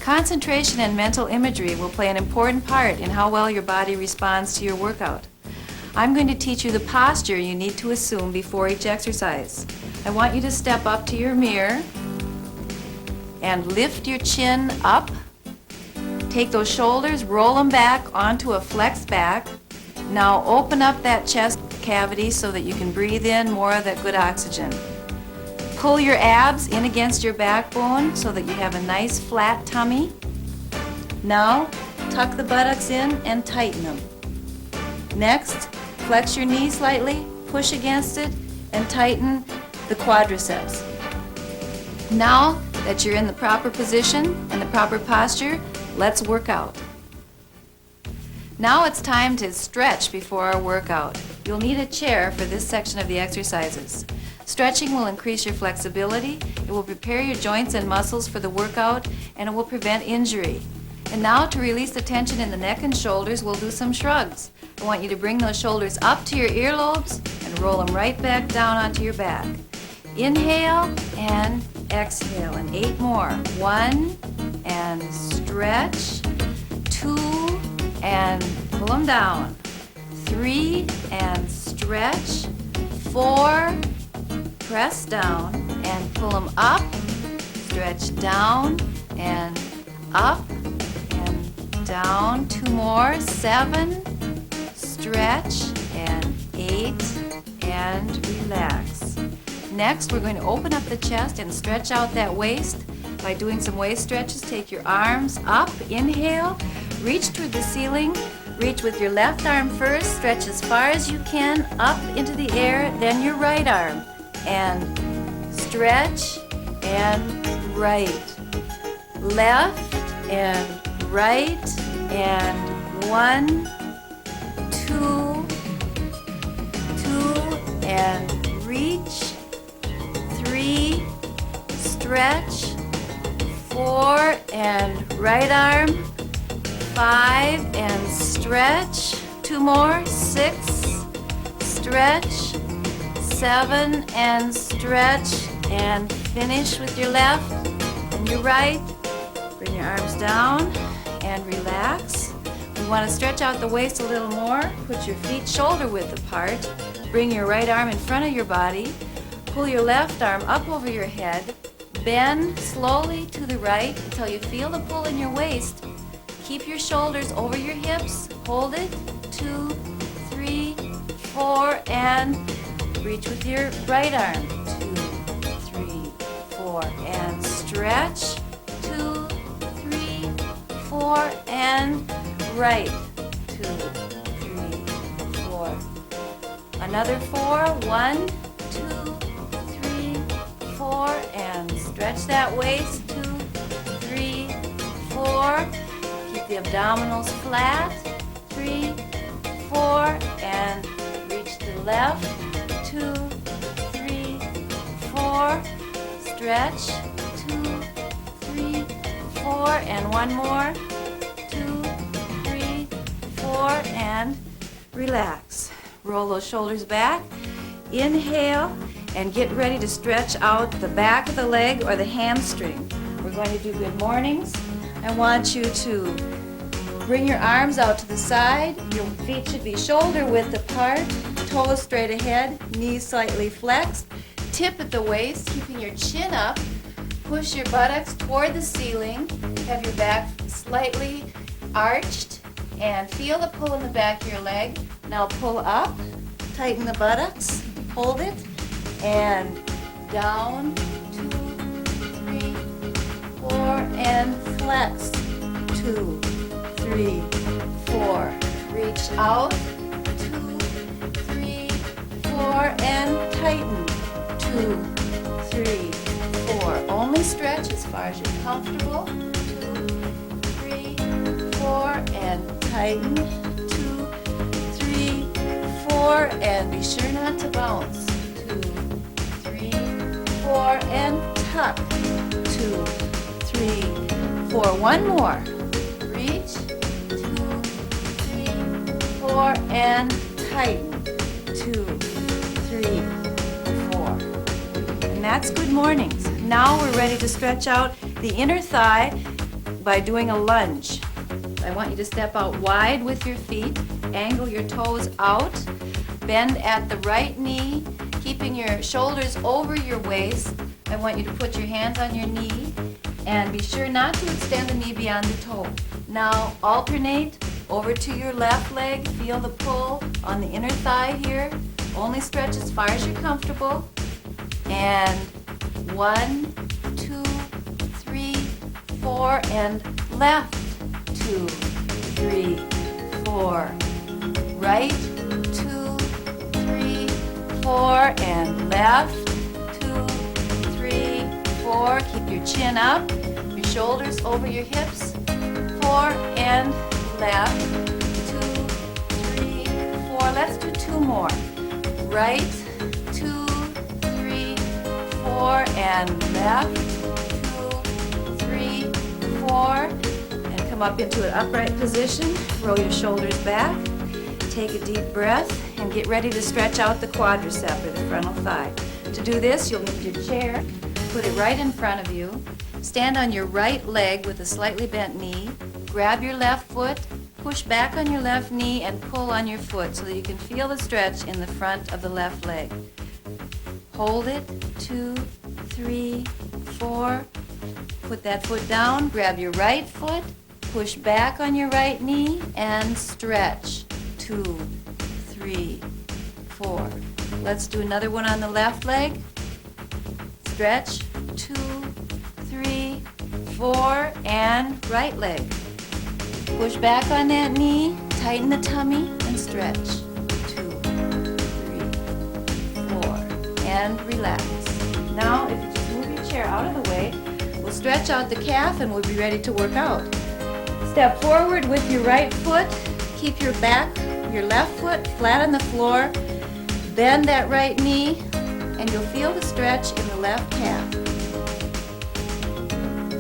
Concentration and mental imagery will play an important part in how well your body responds to your workout. I'm going to teach you the posture you need to assume before each exercise. I want you to step up to your mirror and lift your chin up. Take those shoulders, roll them back onto a flexed back. Now open up that chest cavity so that you can breathe in more of that good oxygen. Pull your abs in against your backbone so that you have a nice flat tummy. Now tuck the buttocks in and tighten them. Next, flex your knee slightly, push against it, and tighten the quadriceps. Now that you're in the proper position and the proper posture, let's work out. Now it's time to stretch before our workout. You'll need a chair for this section of the exercises. Stretching will increase your flexibility, it will prepare your joints and muscles for the workout, and it will prevent injury. And now to release the tension in the neck and shoulders, we'll do some shrugs. I want you to bring those shoulders up to your earlobes and roll them right back down onto your back. Inhale and exhale, and 8 more. 1, and stretch. 2, and pull them down. 3, and stretch. 4, press down and pull them up. Stretch down and up and down. 2 more. 7, stretch, and 8, and relax. Next, we're going to open up the chest and stretch out that waist by doing some waist stretches. Take your arms up, inhale, reach toward the ceiling, reach with your left arm first, stretch as far as you can up into the air, then your right arm, and stretch and right, left and right, and 1, 2, 2, and reach, 3, stretch, 4, and right arm, 5, and stretch, 2 more, 6, stretch, 7, and stretch, and finish with your left and your right. Bring your arms down and relax. We want to stretch out the waist a little more. Put your feet shoulder width apart. Bring your right arm in front of your body. Pull your left arm up over your head. Bend slowly to the right until you feel the pull in your waist. Keep your shoulders over your hips. Hold it. 2, 3, 4, and reach with your right arm. 2, 3, 4, and stretch. 2, 3, 4, and right. 2, 3, 4. Another 4. 1, 2, 3, 4, and stretch that waist. 2, 3, 4. Keep the abdominals flat. 3, 4, and reach to the left. 2, 3, 4. Stretch. 2, 3, 4, and 1 more. 2, 3, 4, and relax. Roll those shoulders back. Inhale and get ready to stretch out the back of the leg or the hamstring. We're going to do good mornings. I want you to bring your arms out to the side. Your feet should be shoulder width apart, toes straight ahead, knees slightly flexed. Tip at the waist, keeping your chin up. Push your buttocks toward the ceiling. Have your back slightly arched and feel the pull in the back of your leg. Now pull up, tighten the buttocks, hold it, and down, 2, 3, 4, and flex. 2, 3, 4. Reach out. 2, 3, 4, and tighten. 2, 3, 4. Only stretch as far as you're comfortable. 2, 3, 4, and tighten. 2, 3, 4, and be sure not to bounce. 2, 3, 4, and tuck. 2, 3, 4. One more. Reach. 2, 3, 4, and tighten. 2, 3, 4. And that's good mornings. Now we're ready to stretch out the inner thigh by doing a lunge. I want you to step out wide with your feet, angle your toes out, bend at the right knee, keeping your shoulders over your waist. I want you to put your hands on your knee and be sure not to extend the knee beyond the toe. Now alternate over to your left leg. Feel the pull on the inner thigh here. Only stretch as far as you're comfortable. And 1, 2, 3, 4, and left. 2, 3, 4. Right. 2, 3, 4, and left. 2, 3, 4. Keep your chin up, your shoulders over your hips. 4 and left. 2, 3, 4. Let's do 2 more. Right. 2, 3, 4, and left. 2, 3, 4. And come up into an upright position. Roll your shoulders back. Take a deep breath and get ready to stretch out the quadricep or the frontal thigh. To do this, you'll need your chair. Put it right in front of you. Stand on your right leg with a slightly bent knee. Grab your left foot, push back on your left knee, and pull on your foot so that you can feel the stretch in the front of the left leg. Hold it. 2, 3, 4. Put that foot down. Grab your right foot, push back on your right knee, and stretch. 2, 3, 4. Let's do another one on the left leg. Stretch. 2, 3, 4, and right leg. Push back on that knee, tighten the tummy, and stretch. 2, 3, 4, and relax. Now, if you just move your chair out of the way, we'll stretch out the calf and we'll be ready to work out. Step forward with your right foot. Keep your left foot flat on the floor. Bend that right knee, and you'll feel the stretch in the left calf.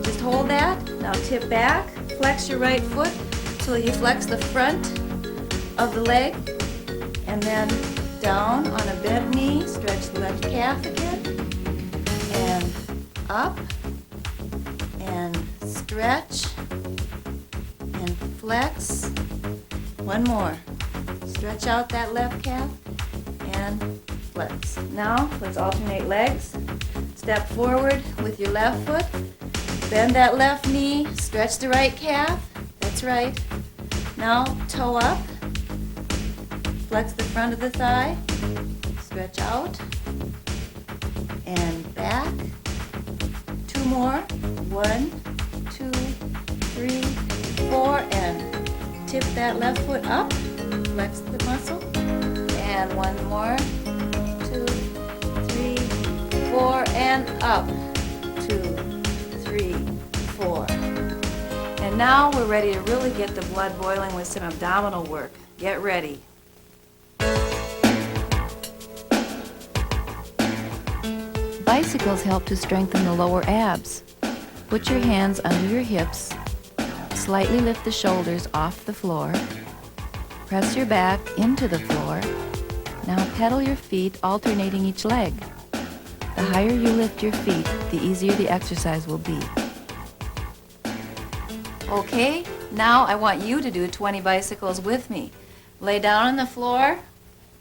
Just hold that. Now tip back. Flex your right foot till you flex the front of the leg, and then down on a bent knee, stretch the left calf again, and up, and stretch, and flex. One more. Stretch out that left calf, and flex. Now, let's alternate legs. Step forward with your left foot. Bend that left knee, stretch the right calf. That's right. Now toe up, flex the front of the thigh, stretch out, and back. 2 more. 1, 2, 3, 4, and tip that left foot up, flex the muscle. And 1 more. 2, 3, 4, and up. 2, 3, 4. And now we're ready to really get the blood boiling with some abdominal work. Get ready. Bicycles help to strengthen the lower abs. Put your hands under your hips. Slightly lift the shoulders off the floor. Press your back into the floor. Now pedal your feet, alternating each leg. The higher you lift your feet, the easier the exercise will be. Okay, now I want you to do 20 bicycles with me. Lay down on the floor,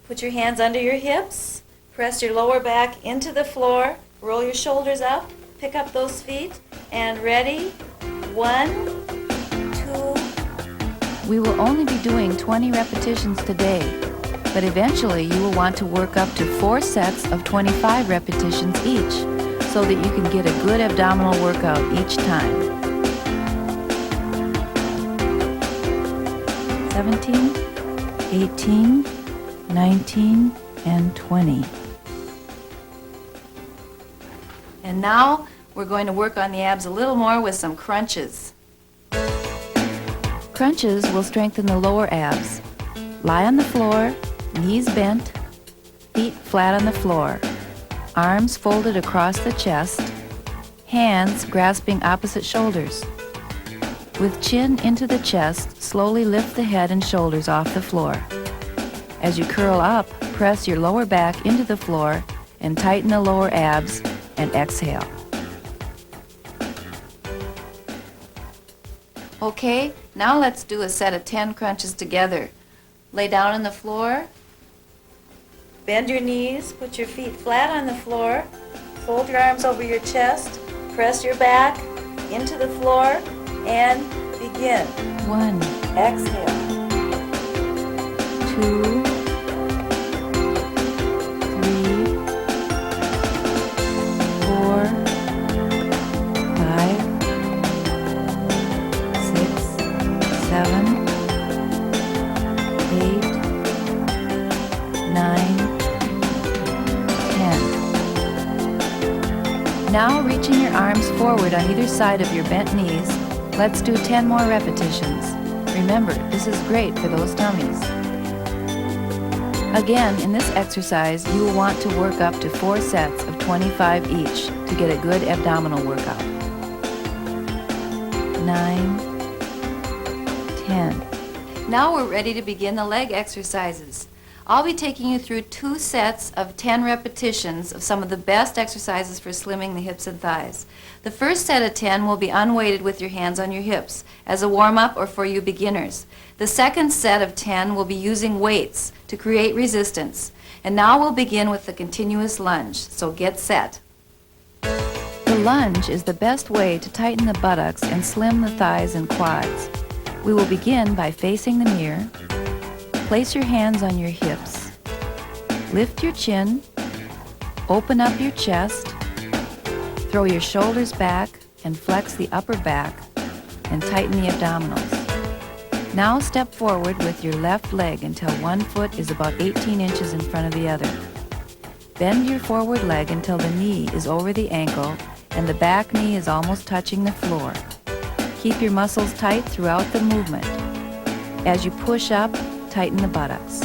put your hands under your hips, press your lower back into the floor, roll your shoulders up, pick up those feet, and ready? 1, 2. We will only be doing 20 repetitions today, but eventually you will want to work up to 4 sets of 25 repetitions each, so that you can get a good abdominal workout each time. 17, 18, 19, and 20. And now we're going to work on the abs a little more with some crunches. Crunches will strengthen the lower abs. Lie on the floor, knees bent, feet flat on the floor, arms folded across the chest, hands grasping opposite shoulders. With chin into the chest, slowly lift the head and shoulders off the floor. As you curl up, press your lower back into the floor and tighten the lower abs and exhale. Okay, now let's do a set of 10 crunches together. Lay down on the floor. Bend your knees, put your feet flat on the floor. Fold your arms over your chest. Press your back into the floor and begin. 1. Exhale. 2. 3. 4. 5. 6. 7. 8. 9. 10. Now reaching your arms forward on either side of your bent knees, let's do 10 more repetitions. Remember, this is great for those tummies. Again, in this exercise, you will want to work up to 4 sets of 25 each to get a good abdominal workout. 9, 10. Now we're ready to begin the leg exercises. I'll be taking you through 2 sets of 10 repetitions of some of the best exercises for slimming the hips and thighs. The first set of 10 will be unweighted with your hands on your hips as a warm-up or for you beginners. The second set of 10 will be using weights to create resistance. And now we'll begin with the continuous lunge, so get set. The lunge is the best way to tighten the buttocks and slim the thighs and quads. We will begin by facing the mirror. Place your hands on your hips. Lift your chin. Open up your chest. Throw your shoulders back and flex the upper back and tighten the abdominals. Now step forward with your left leg until one foot is about 18 inches in front of the other. Bend your forward leg until the knee is over the ankle and the back knee is almost touching the floor. Keep your muscles tight throughout the movement. As you push up, tighten the buttocks.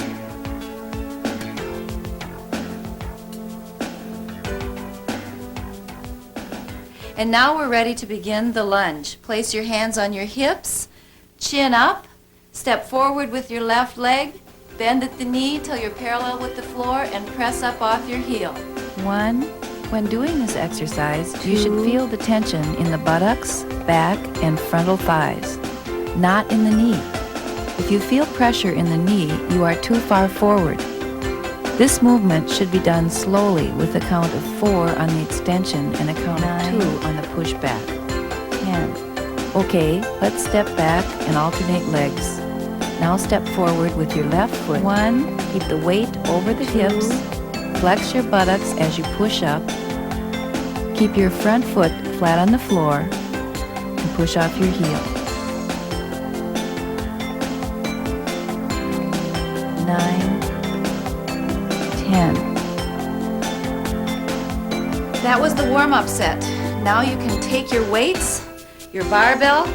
And now we're ready to begin the lunge. Place your hands on your hips, chin up, step forward with your left leg, bend at the knee till you're parallel with the floor and press up off your heel. 1. When doing this exercise, 2. You should feel the tension in the buttocks, back, and frontal thighs, not in the knee. If you feel pressure in the knee, you are too far forward. This movement should be done slowly with a count of 4 on the extension and a count of 2 on the pushback. 10. Okay, let's step back and alternate legs. Now step forward with your left foot. 1. Keep the weight over the hips. Flex your buttocks as you push up. Keep your front foot flat on the floor and push off your heel. 9, 10. That was the warm-up set. Now you can take your weights, your barbell,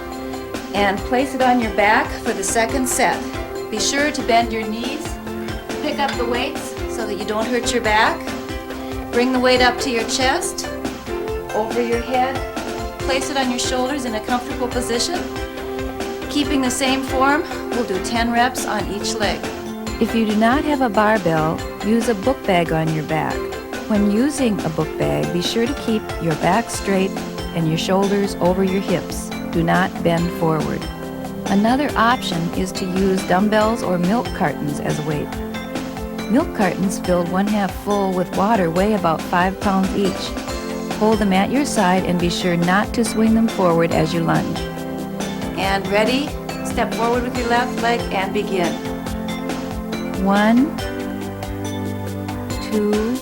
and place it on your back for the second set. Be sure to bend your knees, pick up the weights so that you don't hurt your back. Bring the weight up to your chest, over your head, place it on your shoulders in a comfortable position. Keeping the same form, we'll do 10 reps on each leg. If you do not have a barbell, use a book bag on your back. When using a book bag, be sure to keep your back straight and your shoulders over your hips. Do not bend forward. Another option is to use dumbbells or milk cartons as weight. Milk cartons filled 1/2 full with water weigh about 5 pounds each. Hold them at your side and be sure not to swing them forward as you lunge. And ready? Step forward with your left leg and begin. 1, 2,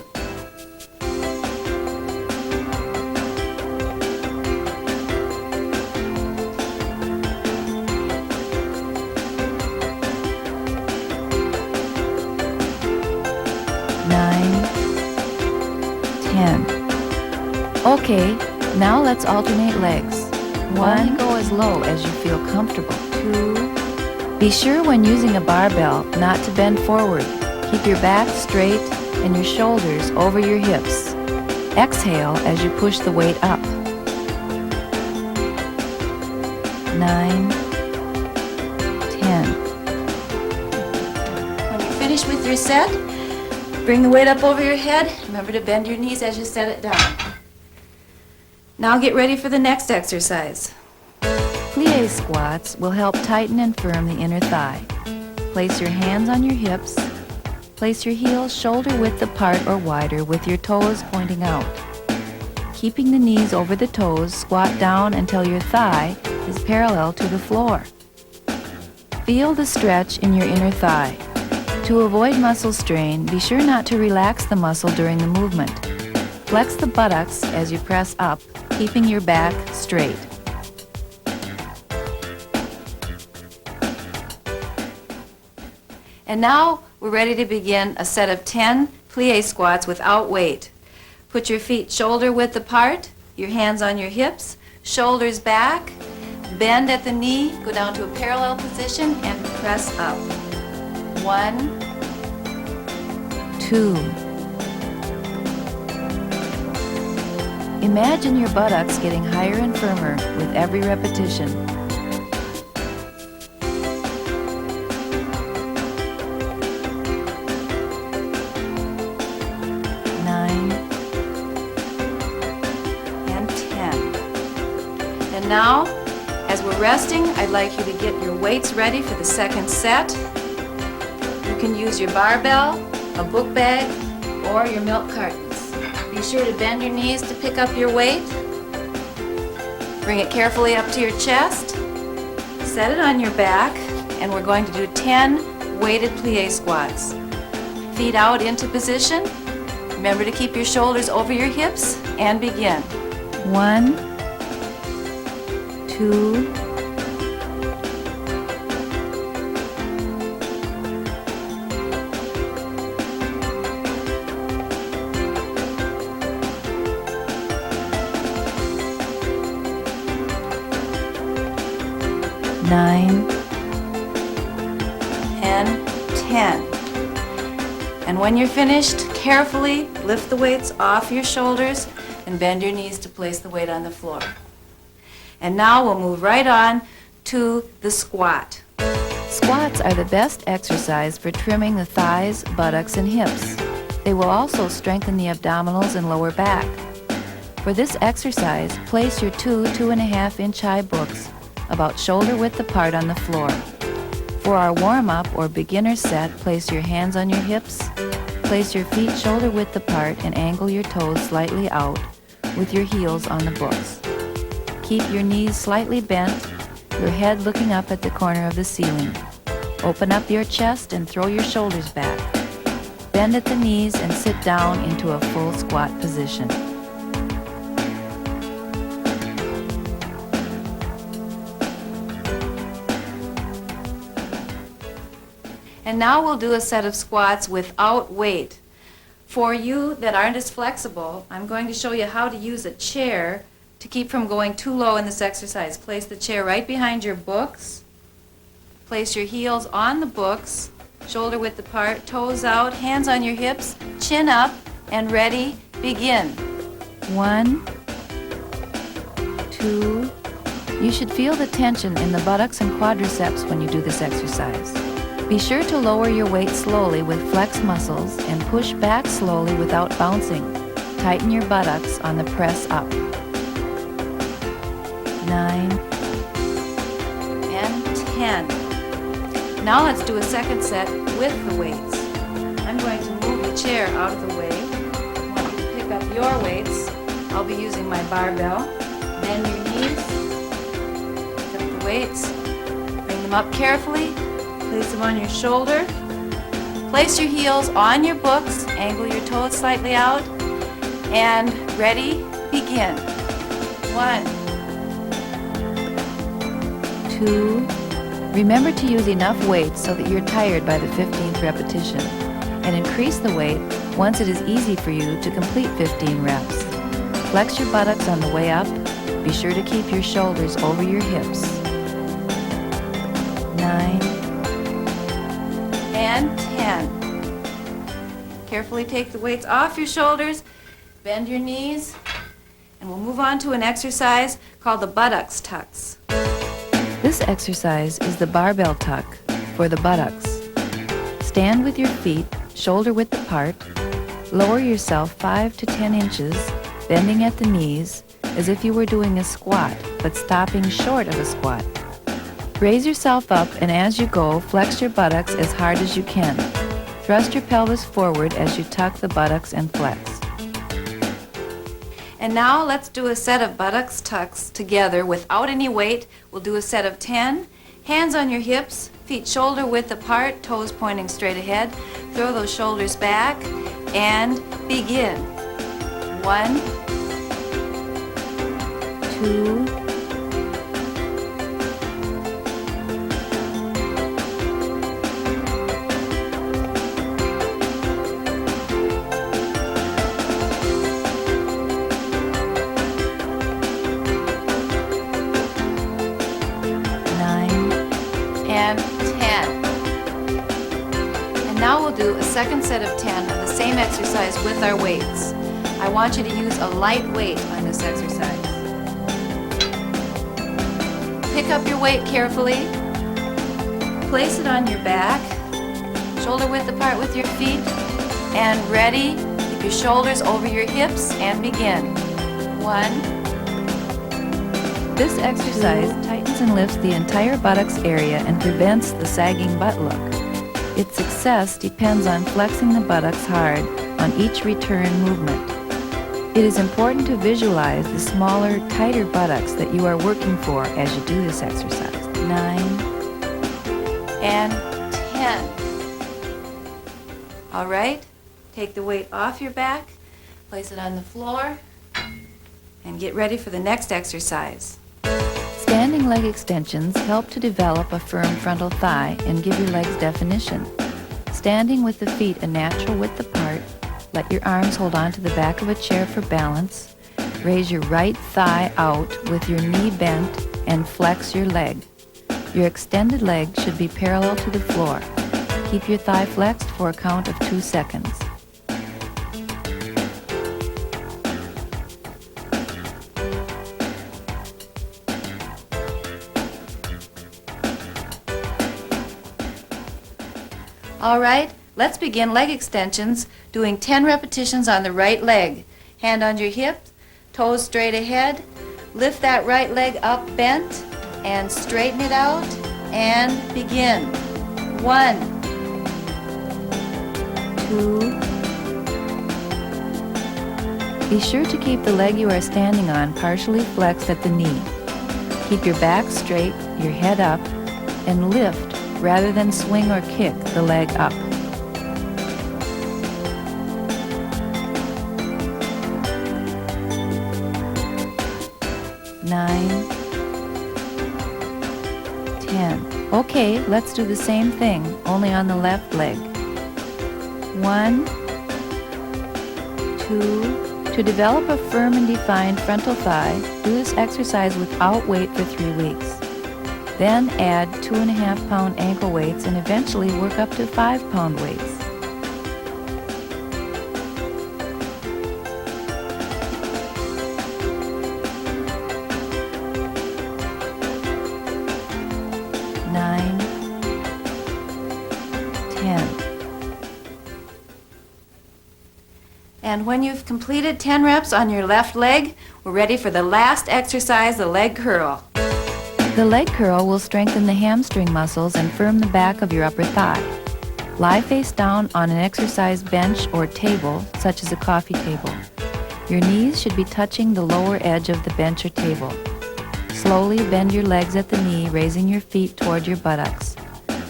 9, 10. Okay, now let's alternate legs. 1, go as low as you feel comfortable. 2, be sure when using a barbell not to bend forward. Keep your back straight and your shoulders over your hips. Exhale as you push the weight up. 9, 10. When you're finished with your set, bring the weight up over your head. Remember to bend your knees as you set it down. Now get ready for the next exercise. Plie squats will help tighten and firm the inner thigh. Place your hands on your hips. Place your heels shoulder width apart or wider with your toes pointing out. Keeping the knees over the toes, squat down until your thigh is parallel to the floor. Feel the stretch in your inner thigh. To avoid muscle strain, be sure not to relax the muscle during the movement. Flex the buttocks as you press up, keeping your back straight. And now we're ready to begin a set of 10 plie squats without weight. Put your feet shoulder width apart, your hands on your hips, shoulders back, bend at the knee, go down to a parallel position and press up. 1, 2. Imagine your buttocks getting higher and firmer with every repetition. 9 and 10. And now, as we're resting, I'd like you to get your weights ready for the second set. You can use your barbell, a book bag, or your milk cartons. Be sure to bend your knees to pick up your weight. Bring it carefully up to your chest. Set it on your back, and we're going to do 10 weighted plie squats. Feet out into position. Remember to keep your shoulders over your hips, and begin. 1, 2, 9 and 10. And when you're finished, carefully lift the weights off your shoulders and bend your knees to place the weight on the floor. And now we'll move right on to the squat. Squats are the best exercise for trimming the thighs, buttocks, and hips. They will also strengthen the abdominals and lower back. For this exercise, place your 2.5 inch high books about shoulder width apart on the floor. For our warm-up or beginner set, place your hands on your hips, place your feet shoulder width apart and angle your toes slightly out with your heels on the books. Keep your knees slightly bent, your head looking up at the corner of the ceiling. Open up your chest and throw your shoulders back. Bend at the knees and sit down into a full squat position. And now we'll do a set of squats without weight. For you that aren't as flexible, I'm going to show you how to use a chair to keep from going too low in this exercise. Place the chair right behind your books. Place your heels on the books, shoulder width apart, toes out, hands on your hips, chin up, and ready, begin. 1, 2. You should feel the tension in the buttocks and quadriceps when you do this exercise. Be sure to lower your weight slowly with flexed muscles and push back slowly without bouncing. Tighten your buttocks on the press up. 9 and 10. Now let's do a second set with the weights. I'm going to move the chair out of the way. I want you to pick up your weights. I'll be using my barbell. Bend your knees. Pick up the weights. Bring them up carefully. Place them on your shoulder. Place your heels on your books. Angle your toes slightly out. And ready, begin. 1, 2. Remember to use enough weight so that you're tired by the 15th repetition. And increase the weight once it is easy for you to complete 15 reps. Flex your buttocks on the way up. Be sure to keep your shoulders over your hips. 9 and 10. Carefully take the weights off your shoulders, bend your knees, and we'll move on to an exercise called the buttocks tucks. This exercise is the barbell tuck for the buttocks. Stand with your feet shoulder width apart, lower yourself 5 to 10 inches, bending at the knees as if you were doing a squat, but stopping short of a squat. Raise yourself up, and as you go, flex your buttocks as hard as you can. Thrust your pelvis forward as you tuck the buttocks and flex. And now let's do a set of buttocks tucks together without any weight. We'll do a set of 10. Hands on your hips, feet shoulder width apart, toes pointing straight ahead. Throw those shoulders back and begin. 1, 2, 10. And now we'll do a second set of 10 of the same exercise with our weights. I want you to use a light weight on this exercise. Pick up your weight carefully. Place it on your back, shoulder width apart with your feet, and ready. Keep your shoulders over your hips and begin. 1. This exercise tightens and lifts the entire buttocks area and prevents the sagging butt look. Its success depends on flexing the buttocks hard on each return movement. It is important to visualize the smaller, tighter buttocks that you are working for as you do this exercise. 9 and 10. All right, take the weight off your back, place it on the floor, and get ready for the next exercise. Standing leg extensions help to develop a firm frontal thigh and give your legs definition. Standing with the feet a natural width apart, let your arms hold on to the back of a chair for balance. Raise your right thigh out with your knee bent and flex your leg. Your extended leg should be parallel to the floor. Keep your thigh flexed for a count of 2 seconds. All right, let's begin leg extensions, doing 10 repetitions on the right leg. Hand on your hip, toes straight ahead. Lift that right leg up bent and straighten it out and begin. 1, 2. Be sure to keep the leg you are standing on partially flexed at the knee. Keep your back straight, your head up, and lift rather than swing or kick the leg up. 9, 10. Okay, let's do the same thing, only on the left leg. 1, 2. To develop a firm and defined frontal thigh, do this exercise without weight for 3 weeks. Then add 2.5-pound ankle weights and eventually work up to 5-pound weights. Nine, 10. and when you've completed 10 reps on your left leg, we're ready for the last exercise, the leg curl. The leg curl will strengthen the hamstring muscles and firm the back of your upper thigh. Lie face down on an exercise bench or table, such as a coffee table. Your knees should be touching the lower edge of the bench or table. Slowly bend your legs at the knee, raising your feet toward your buttocks.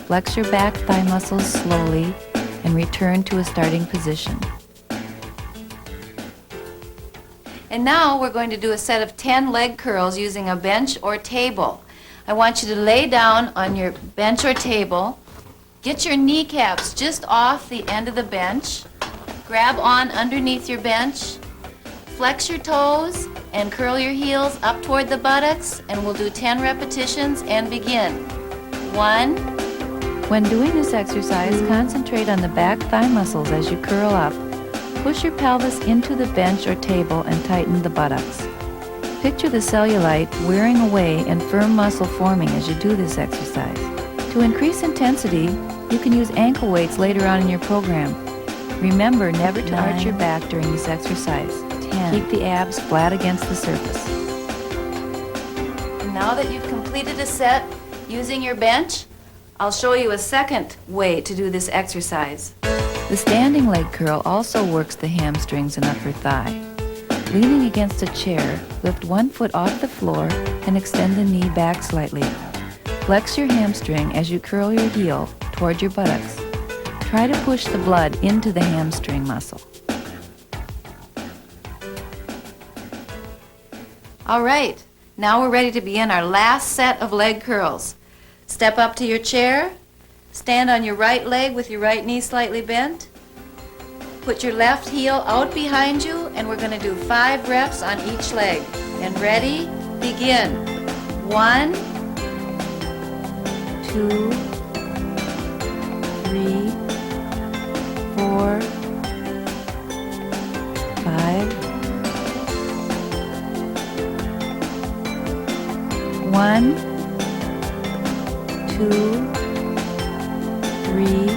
Flex your back thigh muscles slowly and return to a starting position. And now we're going to do a set of 10 leg curls using a bench or table. I want you to lay down on your bench or table. Get your kneecaps just off the end of the bench. Grab on underneath your bench. Flex your toes and curl your heels up toward the buttocks, and we'll do 10 repetitions and begin. 1. When doing this exercise, concentrate on the back thigh muscles as you curl up. Push your pelvis into the bench or table and tighten the buttocks. Picture the cellulite wearing away and firm muscle forming as you do this exercise. To increase intensity, you can use ankle weights later on in your program. Remember never to arch your back during this exercise. 10. Keep the abs flat against the surface. Now that you've completed a set using your bench, I'll show you a second way to do this exercise. The standing leg curl also works the hamstrings and upper thigh. Leaning against a chair, lift one foot off the floor and extend the knee back slightly. Flex your hamstring as you curl your heel toward your buttocks. Try to push the blood into the hamstring muscle. All right, now we're ready to begin our last set of leg curls. Step up to your chair, stand on your right leg with your right knee slightly bent. Put your left heel out behind you, and we're going to do 5 reps on each leg. And ready? Begin. 1, 2, 3, 4, 5. 1, 2, 3,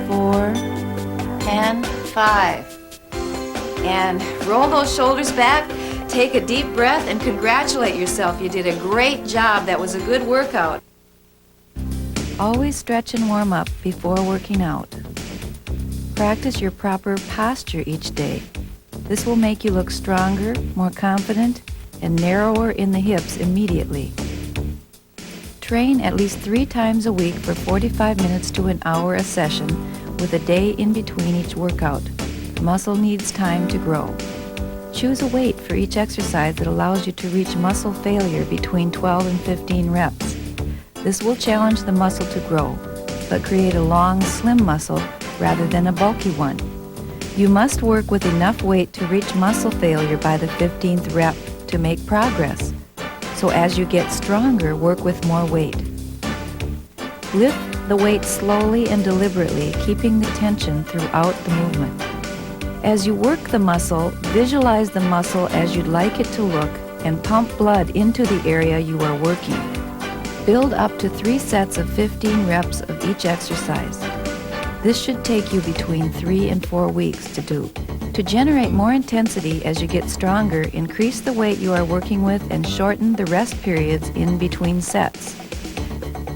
4, and 5. And roll those shoulders back, take a deep breath, and congratulate yourself. You did a great job. That was a good workout. Always stretch and warm up before working out. Practice your proper posture each day. This will make you look stronger, more confident, and narrower in the hips immediately. Train at least 3 times a week for 45 minutes to an hour a session, with a day in between each workout. The muscle needs time to grow. Choose a weight for each exercise that allows you to reach muscle failure between 12 and 15 reps. This will challenge the muscle to grow, but create a long, slim muscle rather than a bulky one. You must work with enough weight to reach muscle failure by the 15th rep to make progress. So as you get stronger, work with more weight. Lift the weight slowly and deliberately, keeping the tension throughout the movement. As you work the muscle, visualize the muscle as you'd like it to look and pump blood into the area you are working. Build up to 3 sets of 15 reps of each exercise. This should take you between 3 and 4 weeks to do. To generate more intensity as you get stronger, increase the weight you are working with and shorten the rest periods in between sets.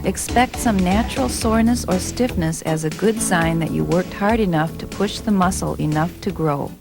Expect some natural soreness or stiffness as a good sign that you worked hard enough to push the muscle enough to grow.